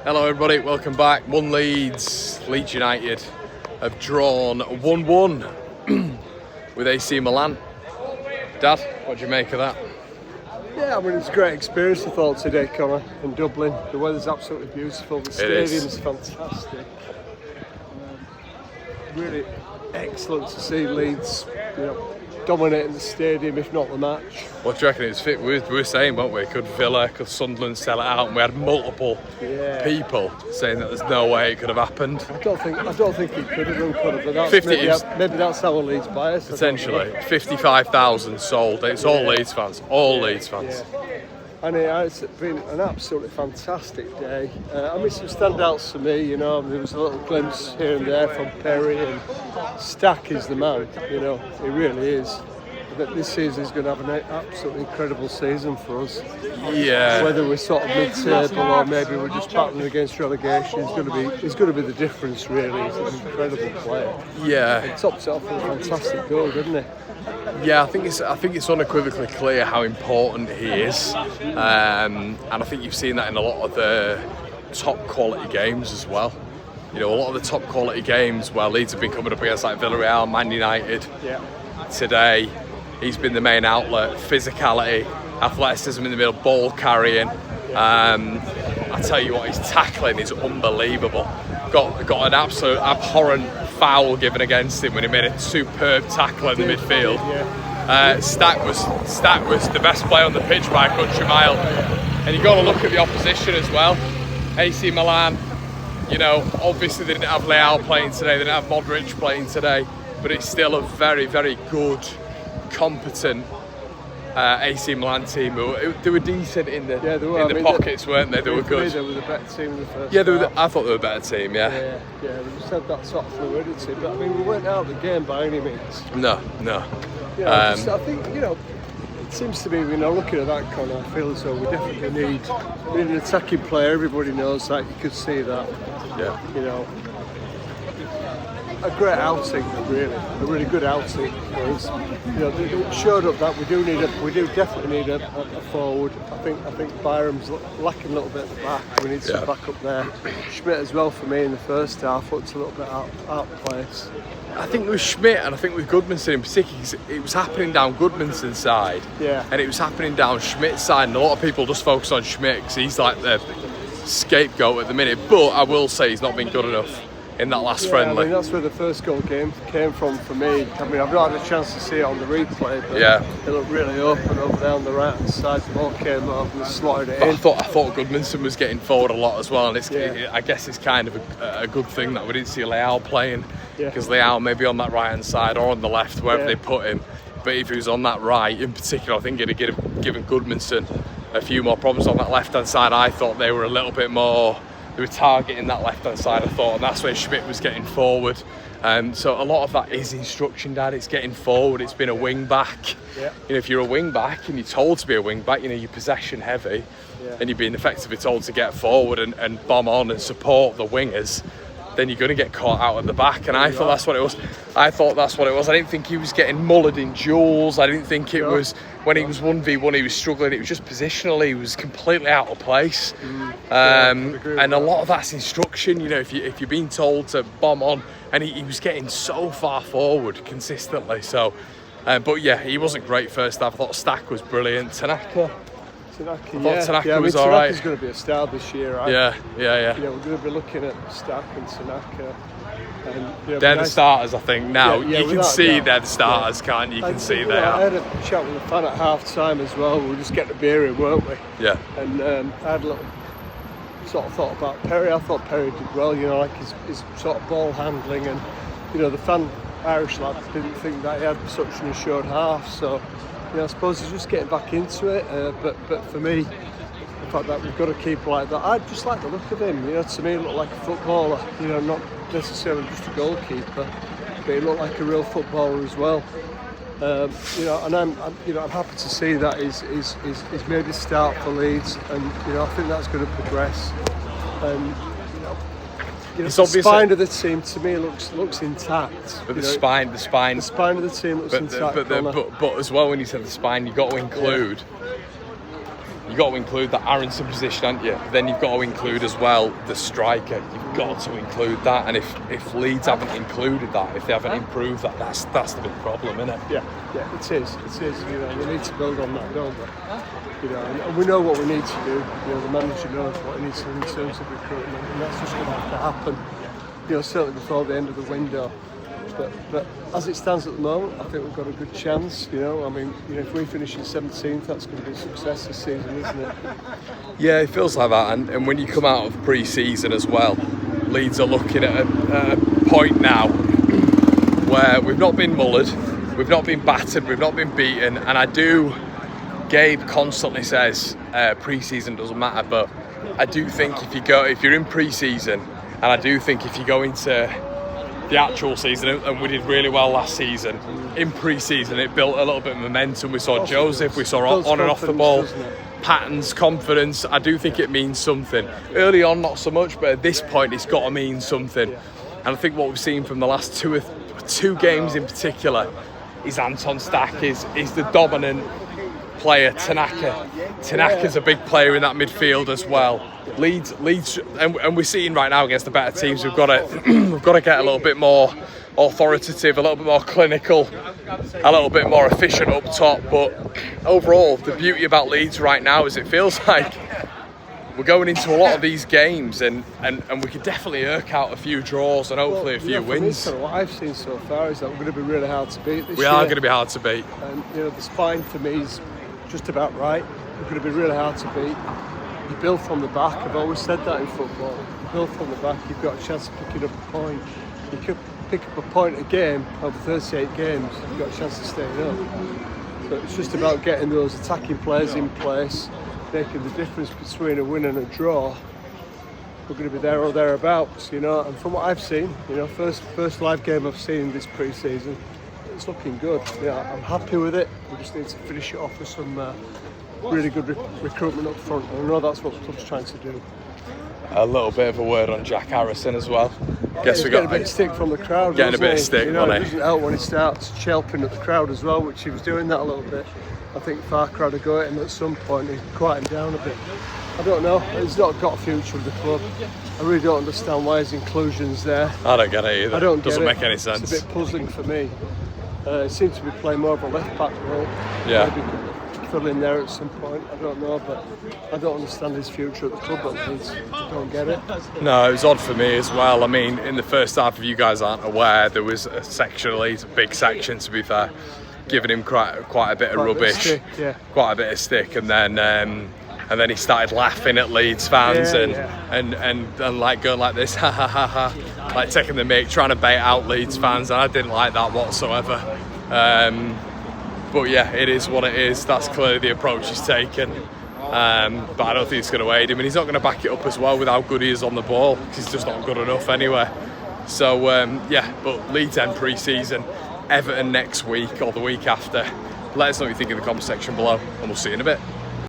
Hello everybody, welcome back. Leeds United have drawn 1-1 with AC Milan. Dad, what do you make of that? Yeah, I mean, it's a great experience, I thought, today, Connor, in Dublin. The weather's absolutely beautiful, the stadium's fantastic. Really excellent to see Leeds, dominating the stadium, if not the match. What do you reckon it's fit? We were saying, weren't we? Could Villa, could Sunderland sell it out? And we had multiple people saying that there's no way it could have happened. I don't think it could have done, Connor, but that's, maybe that's our Leeds bias. Potentially. 55,000 sold. It's all Leeds fans. Leeds fans. Yeah. And it's been an absolutely fantastic day. I mean, some standouts for me, there was a little glimpse here and there from Perry, and Stack is the man, he really is. That this season is going to have an absolutely incredible season for us. Yeah. Whether we're sort of mid-table or maybe we're just battling against relegation, it's going to be the difference, really. He's an incredible player. Yeah. He tops it off with a fantastic goal, doesn't he? Yeah, I think it's unequivocally clear how important he is, and I think you've seen that in a lot of the top quality games as well. A lot of the top quality games where Leeds have been coming up against like Villarreal, Man United. Yeah. Today, he's been the main outlet. Physicality, athleticism in the middle, ball carrying. I tell you what, his tackling is unbelievable. Got an absolute abhorrent foul given against him when he made a superb tackle in the midfield. Stack was the best player on the pitch by a country mile. And you got to look at the opposition as well. AC Milan, obviously they didn't have Leao playing today, they didn't have Modric playing today, but it's still a very, very good, competent AC Milan team. They were decent in the pockets, weren't they? They were good. They were the better team in the first half. I thought they were a better team, Yeah, they just had that sort of fluidity. But I mean, we weren't out of the game by any means. No. I think, it seems to be, looking at that, Connor, I feel as though we definitely need an attacking player. Everybody knows that. You could see that. Yeah. A great outing, really, a really good outing. Because, it showed up that we do definitely need a forward. I think Byram's lacking a little bit at the back. We need some back up there. Schmidt as well for me in the first half looked a little bit out of place. I think with Schmidt and I think with Goodmanson in particular, it was happening down Goodmanson's side, and it was happening down Schmidt's side, and a lot of people just focus on Schmidt because he's like the scapegoat at the minute. But I will say he's not been good enough in that last friendly. I mean, that's where the first goal came from for me. I mean, I've not had a chance to see it on the replay, but it looked really open over there on the right hand side. The ball came over and slotted it in. I thought Goodmanson was getting forward a lot as well, and I guess it's kind of a good thing that we didn't see Leao playing, because Leao maybe on that right hand side or on the left, wherever they put him. But if he was on that right in particular, I think it'd have given Goodmanson a few more problems on that left hand side. I thought they were a little bit more. They were targeting that left-hand side, I thought, and that's where Schmidt was getting forward. So a lot of that is instruction, Dad. It's getting forward. It's been a wing-back. Yeah. If you're a wing-back and you're told to be a wing-back, you're possession-heavy, and you're being effectively told to get forward and bomb on and support the wingers, then you're going to get caught out at the back. And I thought that's what it was. I didn't think he was getting mullered in duels. I didn't think it was, when he was 1v1, he was struggling. It was just positionally, he was completely out of place. And a lot of that's instruction, if you're being told to bomb on, and he was getting so far forward consistently. So, but he wasn't great first half. I thought Stack was brilliant. Tanaka was all right. Tanaka's going to be a star this year, right? Yeah. We're going to be looking at Stack and Tanaka. And, they're the starters, I think, now. You can see they're the starters, can't you? You can see they are. I had a chat with a fan at half-time as well. We were just getting a beer in, weren't we? Yeah. And I had a little sort of thought about Perry. I thought Perry did well, like his sort of ball handling. And, the fan, Irish lads, didn't think that he had such an assured half. So, I suppose he's just getting back into it. But for me, the fact that we've got a keeper like that, I just like the look of him. To me, he looked like a footballer. Not necessarily just a goalkeeper, but he looked like a real footballer as well. And I'm happy to see that he's made a start for Leeds, and I think that's going to progress. And the spine of the team to me looks intact. But the spine of the team looks intact. But as well, when you said the spine, you got to include got to include that Aronson position, haven't you? Then you've got to include as well the striker. You've got to include that. And if Leeds haven't included that, if they haven't improved that, that's the big problem, isn't it? Yeah, it is. You know, we need to build on that, don't we? You know, and we know what we need to do. You know, the manager knows what he needs to do in terms of recruitment, and that's just going to have to happen. You know, certainly before the end of the window. But as it stands at the moment, I think we've got a good chance. You know, I mean, you know, if we finish in 17th, that's going to be a success this season, isn't it? Yeah, it feels like that. And when you come out of pre-season as well, Leeds are looking at a point now where we've not been mullered, we've not been battered, we've not been beaten. And Gabe constantly says pre-season doesn't matter, but I do think if you're in pre-season, and I do think if you go into the actual season, and we did really well last season, in pre-season it built a little bit of momentum. We saw Joseph, we saw on and off the ball patterns, confidence. I do think it means something. Early on not so much, but at this point it's got to mean something. And I think what we've seen from the last two games in particular is Anton Stack is the dominant player. Tanaka's a big player in that midfield as well. Leeds, and we're seeing right now against the better teams, we've got to get a little bit more authoritative, a little bit more clinical, a little bit more efficient up top. But overall, the beauty about Leeds right now is it feels like we're going into a lot of these games, and we could definitely eke out a few draws and hopefully a few wins. For me, what I've seen so far is that we're going to be really hard to beat this year. We are going to be hard to beat. And you know, the spine for me is just about right. We're going to be really hard to beat. You build from the back. I've always said that in football. You build from the back, you've got a chance of picking up a point. You could pick up a point a game over 38 games. You've got a chance of staying up. So it's just about getting those attacking players in place, making the difference between a win and a draw. We're going to be there or thereabouts, you know. And from what I've seen, you know, first live game I've seen this pre-season, it's looking good. Yeah, I'm happy with it. We just need to finish it off with some really good recruitment up front. And I know that's what the club's trying to do. A little bit of a word on Jack Harrison as well. Guess we got a bit of stick from the crowd. Getting a bit of stick, you know, it doesn't help when he starts chelping at the crowd as well, which he was doing that a little bit. I think Farker had a go at him at some point. He quieted him down a bit. I don't know. He's not got a future with the club. I really don't understand why his inclusion's there. I don't get it either. I don't Doesn't get make any sense. It's a bit puzzling for me. He seems to be playing more of a left back role. Yeah. Maybe could fill in there at some point. I don't know, but I don't understand his future at the club. I don't get it. No, it was odd for me as well. I mean, in the first half, if you guys aren't aware, there was a section, a big section to be fair, giving him quite a bit of rubbish, quite a bit of stick, and then he started laughing at Leeds fans and like going like this, ha ha ha ha, like taking the mick, trying to bait out Leeds fans, and I didn't like that whatsoever. But yeah, it is what it is. That's clearly the approach he's taken. But I don't think it's going to aid him, and he's not going to back it up as well with how good he is on the ball, because he's just not good enough anyway. So but Leeds end pre-season, Everton next week or the week after. Let us know what you think in the comment section below, and we'll see you in a bit.